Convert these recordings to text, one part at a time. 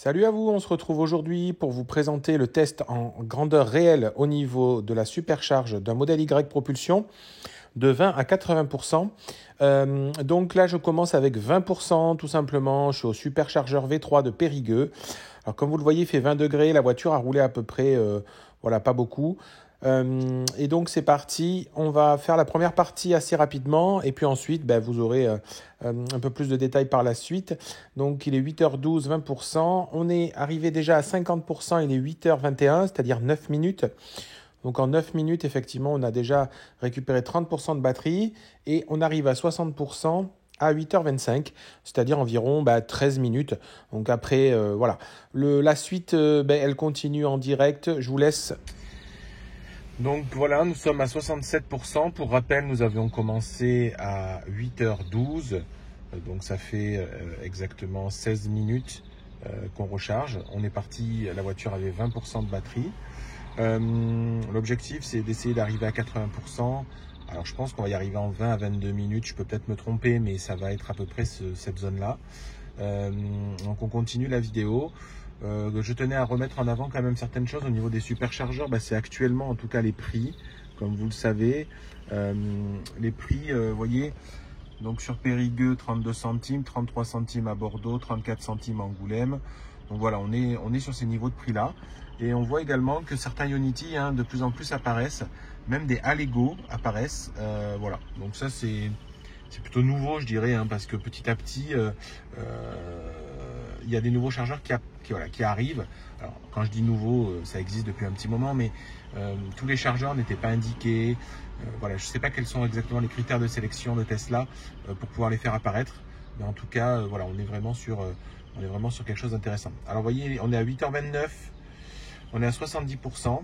Salut à vous, on se retrouve aujourd'hui pour vous présenter le test en grandeur réelle au niveau de la supercharge d'un modèle Y propulsion de 20 à 80%. Donc là, je commence avec 20% tout simplement. Je suis au superchargeur V3 de Périgueux. Alors comme vous le voyez, il fait 20 degrés. La voiture a roulé à peu près, voilà, pas beaucoup. Et donc c'est parti, on va faire la première partie assez rapidement et puis ensuite vous aurez un peu plus de détails par la suite. Donc il est 8h12, 20%, on est arrivé déjà à 50%, il est 8h21, c'est-à-dire 9 minutes. Donc en 9 minutes, effectivement, on a déjà récupéré 30% de batterie et on arrive à 60% à 8h25, c'est-à-dire environ 13 minutes. Donc après, voilà. La suite, elle continue en direct. Je vous laisse. Donc voilà, nous sommes à 67%. Pour rappel, nous avions commencé à 8h12. Donc ça fait exactement 16 minutes qu'on recharge. On est parti, la voiture avait 20% de batterie. L'objectif, c'est d'essayer d'arriver à 80%. Alors je pense qu'on va y arriver en 20 à 22 minutes. Je peux peut-être me tromper, mais ça va être à peu près cette zone-là. Donc on continue la vidéo. Je tenais à remettre en avant quand même certaines choses au niveau des superchargeurs. C'est actuellement en tout cas les prix, comme vous le savez. Les prix, vous voyez, donc sur Périgueux 32 centimes, 33 centimes à Bordeaux, 34 centimes à Angoulême. Donc voilà, on est sur ces niveaux de prix là. Et on voit également que certains Ionity de plus en plus apparaissent, même des Allego apparaissent. Voilà, donc ça c'est plutôt nouveau, je dirais, parce que petit à petit, il y a des nouveaux chargeurs qui arrivent. Alors, quand je dis nouveau, ça existe depuis un petit moment, mais tous les chargeurs n'étaient pas indiqués. Voilà, je ne sais pas quels sont exactement les critères de sélection de Tesla pour pouvoir les faire apparaître. Mais en tout cas, voilà, on est vraiment sur quelque chose d'intéressant. Alors, vous voyez, on est à 8h29, on est à 70%.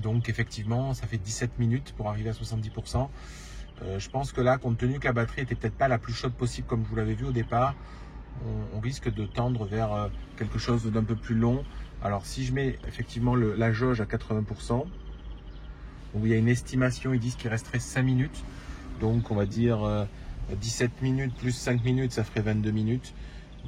Donc, effectivement, ça fait 17 minutes pour arriver à 70%. Je pense que là, compte tenu que la batterie était peut-être pas la plus chaude possible comme je vous l'avais vu au départ, on risque de tendre vers quelque chose d'un peu plus long. Alors si je mets effectivement la jauge à 80%, où il y a une estimation, ils disent qu'il resterait 5 minutes. Donc on va dire 17 minutes plus 5 minutes, ça ferait 22 minutes.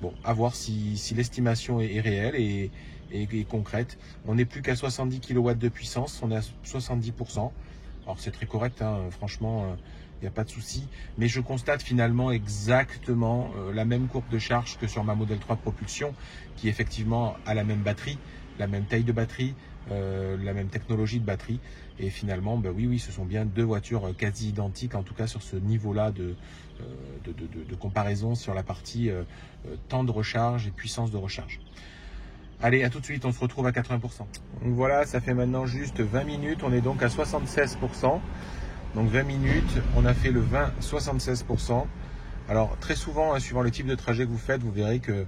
Bon, à voir si l'estimation est réelle et concrète. On n'est plus qu'à 70 kW de puissance, on est à 70%. Alors c'est très correct, franchement, il n'y a pas de souci. Mais je constate finalement exactement la même courbe de charge que sur ma Model 3 propulsion, qui effectivement a la même batterie, la même taille de batterie, la même technologie de batterie. Et finalement, oui, ce sont bien deux voitures quasi identiques, en tout cas sur ce niveau-là de comparaison sur la partie temps de recharge et puissance de recharge. Allez, à tout de suite, on se retrouve à 80%. Donc voilà, ça fait maintenant juste 20 minutes, on est donc à 76%. Donc 20 minutes, on a fait le 20-76%. Alors très souvent, suivant le type de trajet que vous faites, vous verrez que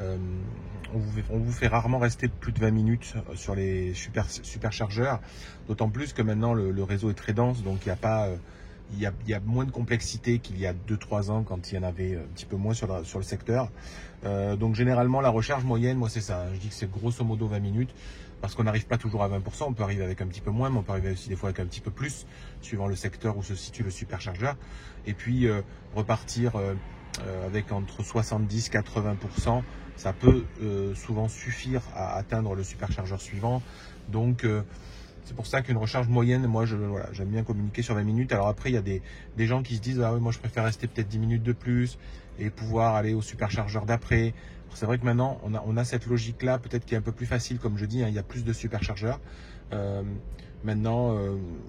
on vous fait rarement rester plus de 20 minutes sur les superchargeurs. D'autant plus que maintenant le réseau est très dense, donc il y a moins de complexité qu'il y a 2-3 ans quand il y en avait un petit peu moins sur le secteur. Donc généralement la recharge moyenne, moi c'est ça, je dis que c'est grosso modo 20 minutes parce qu'on n'arrive pas toujours à 20%, on peut arriver avec un petit peu moins, mais on peut arriver aussi des fois avec un petit peu plus suivant le secteur où se situe le superchargeur et puis repartir avec entre 70-80%, ça peut souvent suffire à atteindre le superchargeur suivant. Donc c'est pour ça qu'une recharge moyenne, moi j'aime bien communiquer sur 20 minutes. Alors après, il y a des gens qui se disent ah oui, moi je préfère rester peut-être 10 minutes de plus et pouvoir aller au superchargeur d'après. C'est vrai que maintenant on a cette logique-là, peut-être qui est un peu plus facile, comme je dis, il y a plus de superchargeurs. Maintenant,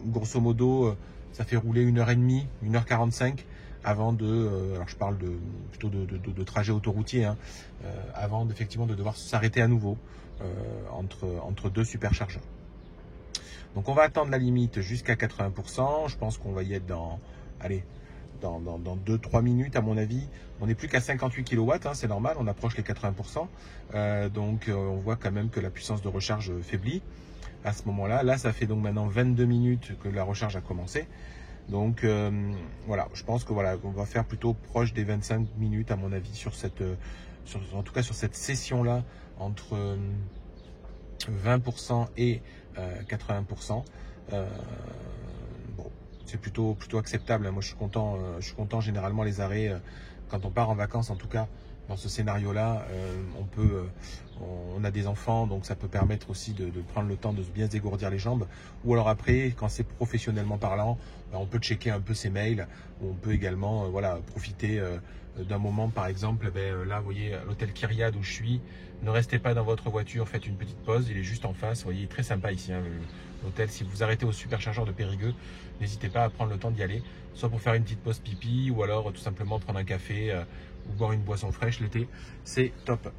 grosso modo, ça fait rouler 1h30, 1h45 avant alors je parle plutôt de trajet autoroutier, avant effectivement de devoir s'arrêter à nouveau entre deux superchargeurs. Donc on va attendre la limite jusqu'à 80%. Je pense qu'on va y être dans 2-3 minutes à mon avis. On n'est plus qu'à 58 kW, c'est normal, on approche les 80%. Donc on voit quand même que la puissance de recharge faiblit à ce moment-là. Là, ça fait donc maintenant 22 minutes que la recharge a commencé. Donc voilà, je pense que on va faire plutôt proche des 25 minutes à mon avis en tout cas sur cette session-là entre 20% et 80%. Bon, c'est plutôt acceptable. Moi, je suis content généralement les arrêts quand on part en vacances, en tout cas, dans ce scénario-là, on a des enfants, donc ça peut permettre aussi de prendre le temps de bien se dégourdir les jambes. Ou alors après, quand c'est professionnellement parlant, on peut checker un peu ses mails, ou on peut également profiter d'un moment, par exemple, là, vous voyez, l'hôtel Kyriade où je suis, ne restez pas dans votre voiture, faites une petite pause, il est juste en face, vous voyez, il est très sympa ici, hein, l'hôtel. Si vous arrêtez au superchargeur de Périgueux, n'hésitez pas à prendre le temps d'y aller, soit pour faire une petite pause pipi, ou alors tout simplement prendre un café, ou boire une boisson fraîche l'été, c'est top.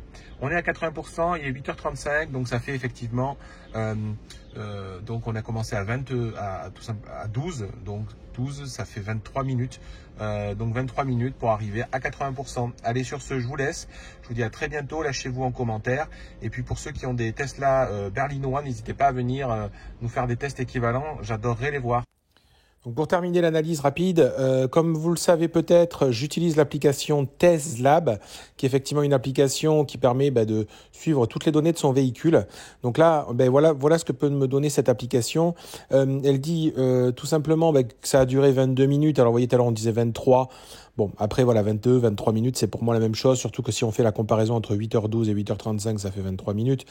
On est à 80%, il est 8h35, donc ça fait effectivement, donc on a commencé à 12, donc 12, ça fait 23 minutes, donc 23 minutes pour arriver à 80%. Allez, sur ce, je vous laisse, je vous dis à très bientôt, lâchez-vous en commentaire, et puis pour ceux qui ont des Tesla berlinois, n'hésitez pas à venir nous faire des tests équivalents, j'adorerais les voir. Donc pour terminer l'analyse rapide, comme vous le savez peut-être, j'utilise l'application TesLab, qui est effectivement une application qui permet de suivre toutes les données de son véhicule. Donc là, voilà ce que peut me donner cette application. Elle dit tout simplement que ça a duré 22 minutes. Alors vous voyez, tout à l'heure on disait 23. Bon, après, 22, 23 minutes, c'est pour moi la même chose, surtout que si on fait la comparaison entre 8h12 et 8h35, ça fait 23 minutes.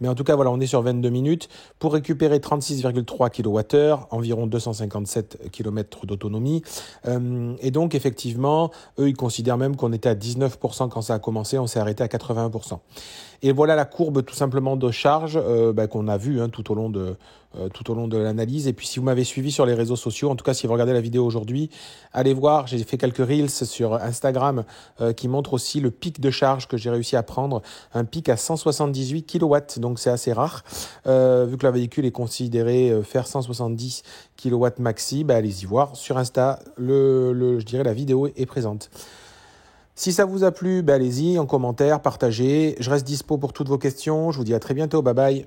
Mais en tout cas, on est sur 22 minutes pour récupérer 36,3 kWh, environ 257 km d'autonomie. Et donc, effectivement, eux, ils considèrent même qu'on était à 19% quand ça a commencé, on s'est arrêté à 81%. Et voilà la courbe tout simplement de charge qu'on a vue tout au long de l'analyse. Et puis si vous m'avez suivi sur les réseaux sociaux, en tout cas si vous regardez la vidéo aujourd'hui, allez voir, j'ai fait quelques reels sur Instagram qui montrent aussi le pic de charge que j'ai réussi à prendre, un pic à 178 kW, donc c'est assez rare. Vu que le véhicule est considéré faire 170 kW maxi, allez-y voir sur Insta, je dirais la vidéo est présente. Si ça vous a plu, allez-y, en commentaire, partagez. Je reste dispo pour toutes vos questions. Je vous dis à très bientôt. Bye bye.